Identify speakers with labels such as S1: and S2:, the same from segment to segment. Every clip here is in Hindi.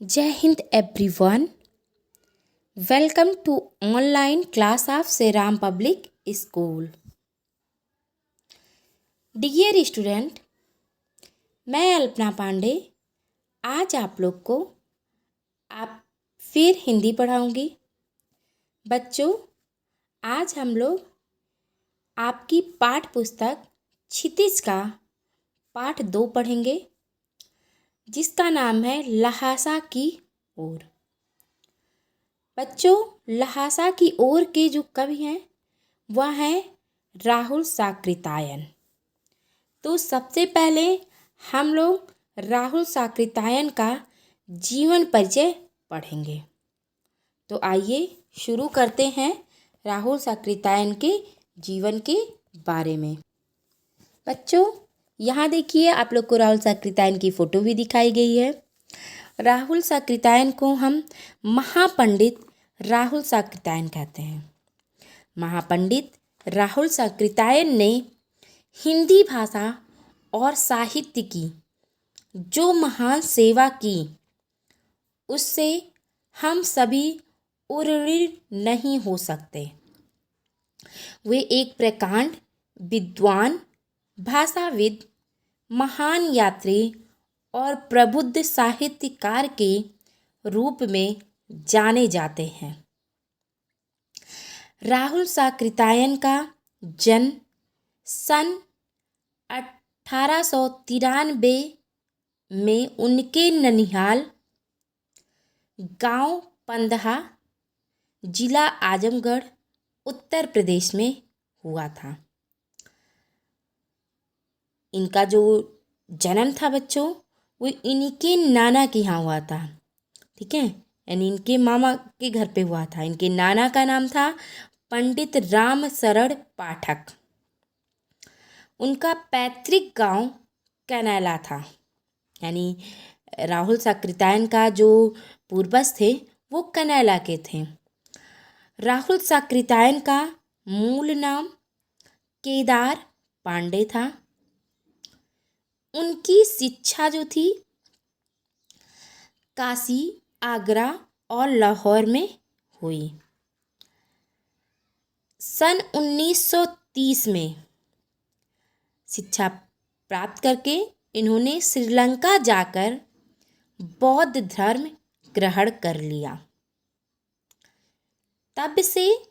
S1: जय हिंद everyone. Welcome to online class of Shri Ram public school. Dear student, मैं अल्पना पांडे आज आप लोग को फिर हिंदी पढ़ाऊंगी। बच्चों, आज हम लोग आपकी पाठ पुस्तक क्षितिज का पाठ 2 पढ़ेंगे, जिसका नाम है लहासा की ओर। बच्चों, लहासा की ओर के जो कवि हैं वह हैं राहुल साकृतायन। तो सबसे पहले हम लोग राहुल साकृतायन का जीवन परिचय पढ़ेंगे। तो आइए शुरू करते हैं राहुल साकृतायन के जीवन के बारे में। बच्चों, यहाँ देखिए, आप लोग को राहुल साकृतायन की फ़ोटो भी दिखाई गई है। राहुल साकृतायन को हम महापंडित राहुल साकृतायन कहते हैं। महापंडित राहुल साकृतायन ने हिंदी भाषा और साहित्य की जो महान सेवा की, उससे हम सभी उर्ऋण नहीं हो सकते। वे एक प्रकांड विद्वान, भाषाविद, महान यात्री और प्रबुद्ध साहित्यकार के रूप में जाने जाते हैं। राहुल साकृतायन का जन्म सन 1893 में उनके ननिहाल गांव पंदहा, जिला आजमगढ़, उत्तर प्रदेश में हुआ था। इनका जो जन्म था बच्चों, वो इनके नाना के यहाँ हुआ था। ठीक है, यानी इनके मामा के घर पे हुआ था। इनके नाना का नाम था पंडित राम शरण पाठक। उनका पैतृक गांव कैनेला था। यानी राहुल साकृतायन का जो पूर्वज थे वो कैनेला के थे। राहुल साकृतायन का मूल नाम केदार पांडे था। उनकी शिक्षा जो थी काशी, आगरा और लाहौर में हुई। सन 1930 में शिक्षा प्राप्त करके इन्होंने श्रीलंका जाकर बौद्ध धर्म ग्रहण कर लिया। तब से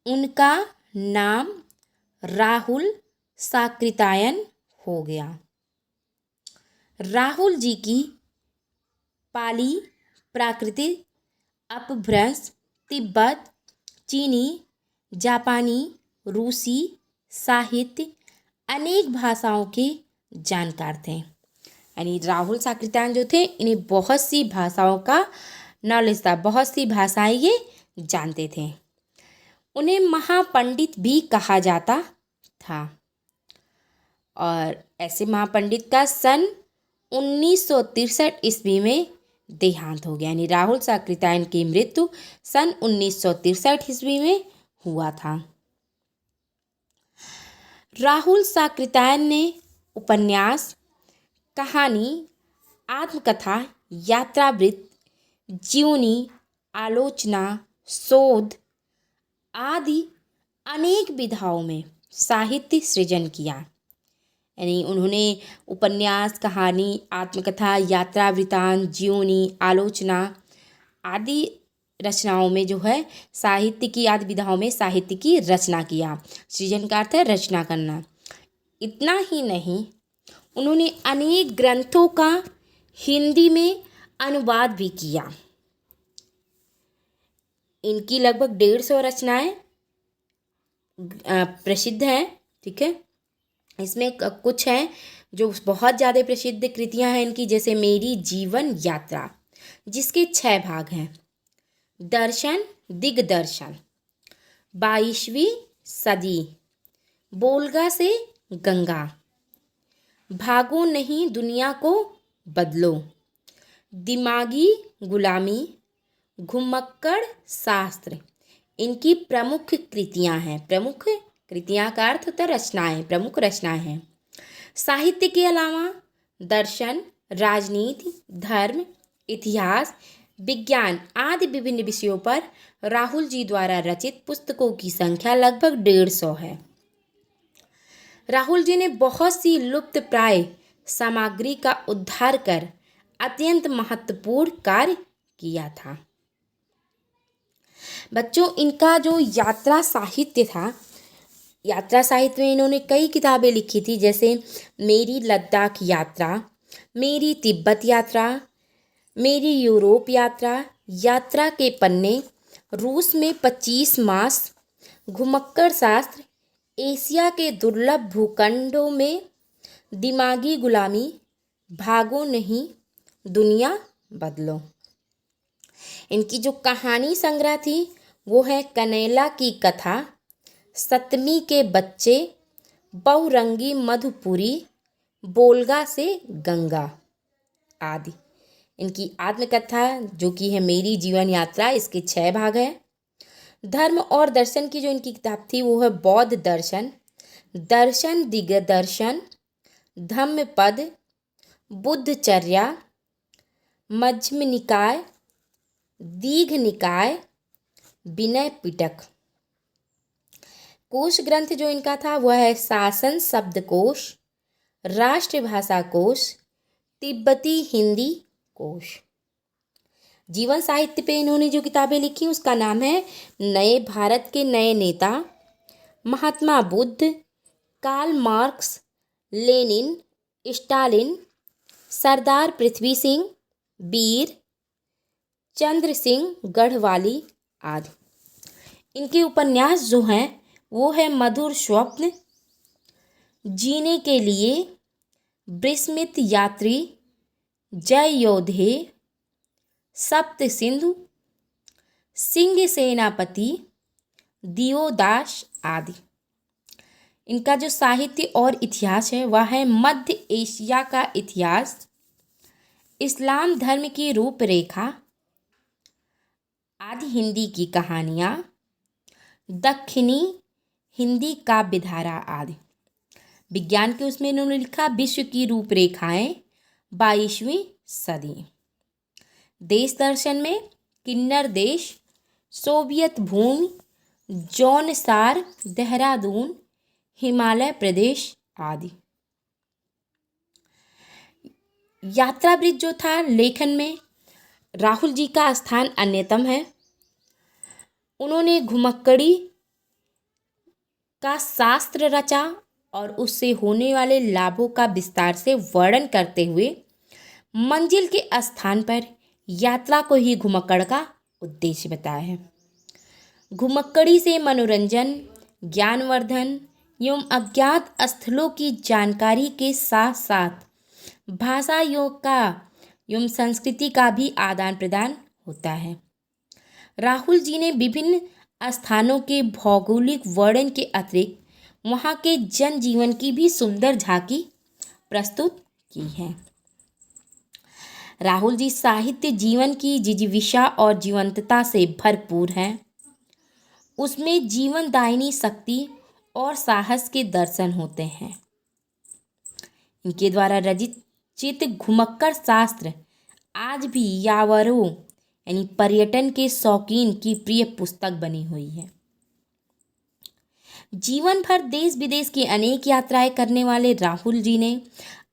S1: उनका नाम राहुल साकृतायन हो गया। राहुल जी की पाली, प्राकृतिक, अपभ्रंश, तिब्बत, चीनी, जापानी, रूसी, साहित्य, अनेक भाषाओं के जानकार थे। यानी राहुल साकृतायन जो थे, इन्हें बहुत सी भाषाओं का नॉलेज था, बहुत सी भाषाएं ये जानते थे। उन्हें महापंडित भी कहा जाता था। और ऐसे महापंडित का सन 1963 ईस्वी में देहांत हो गया। यानी राहुल साकृतायन की मृत्यु सन 1963 ईस्वी में हुआ था। राहुल साकृतायन ने उपन्यास, कहानी, आत्मकथा, यात्रावृत्त, जीवनी, आलोचना, शोध आदि अनेक विधाओं में साहित्य सृजन किया। यानी उन्होंने उपन्यास, कहानी, आत्मकथा, यात्रा वृत्तांत, जीवनी, आलोचना आदि रचनाओं में जो है साहित्य की आदि विधाओं में साहित्य की रचना किया। सृजन का अर्थ है रचना करना। इतना ही नहीं, उन्होंने अनेक ग्रंथों का हिंदी में अनुवाद भी किया। इनकी लगभग 150 रचनाएं प्रसिद्ध हैं। ठीक है, इसमें कुछ हैं जो बहुत ज़्यादा प्रसिद्ध कृतियां हैं इनकी, जैसे मेरी जीवन यात्रा, जिसके 6 भाग हैं। दर्शन, दिग्दर्शन, 22वीं सदी, बोलगा से गंगा, भागो नहीं दुनिया को बदलो, दिमागी गुलामी, घुमक्कड़ शास्त्र इनकी प्रमुख कृतियां हैं। प्रमुख कृतियां का अर्थ होता है रचनाएं, प्रमुख रचनाएं हैं। साहित्य के अलावा दर्शन, राजनीति, धर्म, इतिहास, विज्ञान आदि विभिन्न विषयों पर राहुल जी द्वारा रचित पुस्तकों की संख्या लगभग 150 है। राहुल जी ने बहुत सी लुप्तप्राय सामग्री का उद्धार कर अत्यंत महत्वपूर्ण कार्य किया था। बच्चों, इनका जो यात्रा साहित्य था, यात्रा साहित्य में इन्होंने कई किताबें लिखी थी, जैसे मेरी लद्दाख यात्रा, मेरी तिब्बत यात्रा, मेरी यूरोप यात्रा, यात्रा के पन्ने, रूस में 25 मास, घुमक्कड़ शास्त्र, एशिया के दुर्लभ भूखंडों में दिमागी गुलामी, भागो नहीं दुनिया बदलो। इनकी जो कहानी संग्रह थी वो है कनैला की कथा, सतमी के बच्चे, बहुरंगी मधुपुरी, बोलगा से गंगा आदि। इनकी आत्मकथा जो कि है मेरी जीवन यात्रा, इसके 6 भाग हैं। धर्म और दर्शन की जो इनकी किताब थी वो है बौद्ध दर्शन, दर्शन दिग्दर्शन, धम्मपद, बुद्धचर्या, मध्यम निकाय, दीघ निकाय, विनय पिटक। कोश ग्रंथ जो इनका था वह है शासन शब्दकोश, राष्ट्रभाषा कोश, तिब्बती हिंदी कोश। जीवन साहित्य पे इन्होंने जो किताबें लिखी उसका नाम है नए भारत के नए नेता, Mahatma Buddha, Karl Marx, Lenin, Stalin, Sardar Prithvi Singh, Veer, Chandra Singh Garhwali आदि। इनके उपन्यास जो हैं वो है मधुर स्वप्न, जीने के लिए, विस्मित यात्री, जय योधे, सप्त सिंधु, सिंह सेनापति, दियोदास आदि। इनका जो साहित्य और इतिहास है वह है मध्य एशिया का इतिहास, इस्लाम धर्म की रूपरेखा, आदि हिंदी की कहानियाँ, दक्षिणी हिंदी काव्यधारा आदि। विज्ञान के उसमें इन्होंने लिखा विश्व की रूपरेखाएं 22वीं सदी। देश दर्शन में किन्नर देश, सोवियत भूमि, जौनसार, देहरादून, हिमालय प्रदेश आदि। यात्रा वृत्त जो था लेखन में राहुल जी का स्थान अन्यतम है। उन्होंने घुमक्कड़ी का शास्त्र रचा और उससे होने वाले लाभों का विस्तार से वर्णन करते हुए मंजिल के स्थान पर यात्रा को ही घुमक्कड़ का उद्देश्य बताया है। घुमक्कड़ी से मनोरंजन, ज्ञानवर्धन एवं अज्ञात स्थलों की जानकारी के साथ साथ भाषा योग का एवं संस्कृति का भी आदान प्रदान होता है। राहुल जी ने विभिन्न स्थानों के भौगोलिक वर्णन के अतिरिक्त वहाँ के जनजीवन की भी सुंदर झांकी प्रस्तुत की है। राहुल जी साहित्य जीवन की जिजीविषा और जीवंतता से भरपूर हैं। उसमें जीवनदायिनी शक्ति और साहस के दर्शन होते हैं। इनके द्वारा रचित घुमक्कड़ शास्त्र आज भी यावरों यानी पर्यटन के शौकीन की प्रिय पुस्तक बनी हुई है। जीवन भर देश विदेश की अनेक यात्राएं करने वाले राहुल जी ने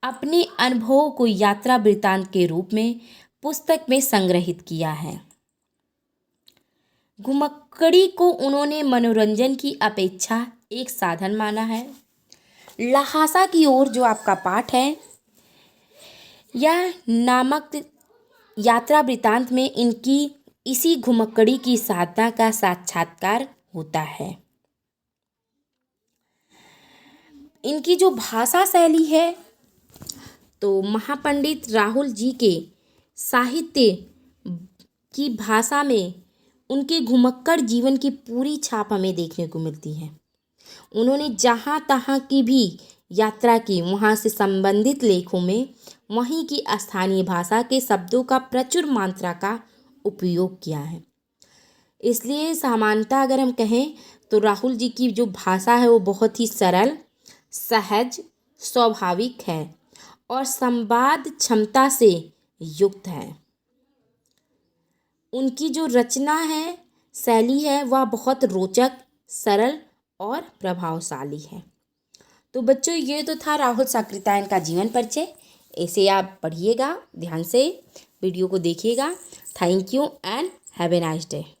S1: अपने अनुभवों को यात्रा वृत्तांत के रूप में पुस्तक में संग्रहित किया है। घुमक्कड़ी को उन्होंने मनोरंजन की अपेक्षा एक साधन माना है। लहासा की ओर जो आपका पाठ है यह नामक यात्रा वृत्तांत में इनकी इसी घुमक्कड़ी की साधना का साक्षात्कार होता है। इनकी जो भाषा शैली है तो महापंडित राहुल जी के साहित्य की भाषा में उनके घुमक्कड़ जीवन की पूरी छाप हमें देखने को मिलती है। उन्होंने जहाँ तहाँ की भी यात्रा की वहाँ से संबंधित लेखों में वहीं की स्थानीय भाषा के शब्दों का प्रचुर मात्रा का उपयोग किया है। इसलिए सामान्यतः अगर हम कहें तो राहुल जी की जो भाषा है वो बहुत ही सरल, सहज, स्वाभाविक है और संवाद क्षमता से युक्त है। उनकी जो रचना है, शैली है, वह बहुत रोचक, सरल और प्रभावशाली है। तो बच्चों, ये तो था राहुल साकृत्यायन का जीवन परिचय। इसे आप पढ़िएगा, ध्यान से वीडियो को देखिएगा। Thank you and have a nice day.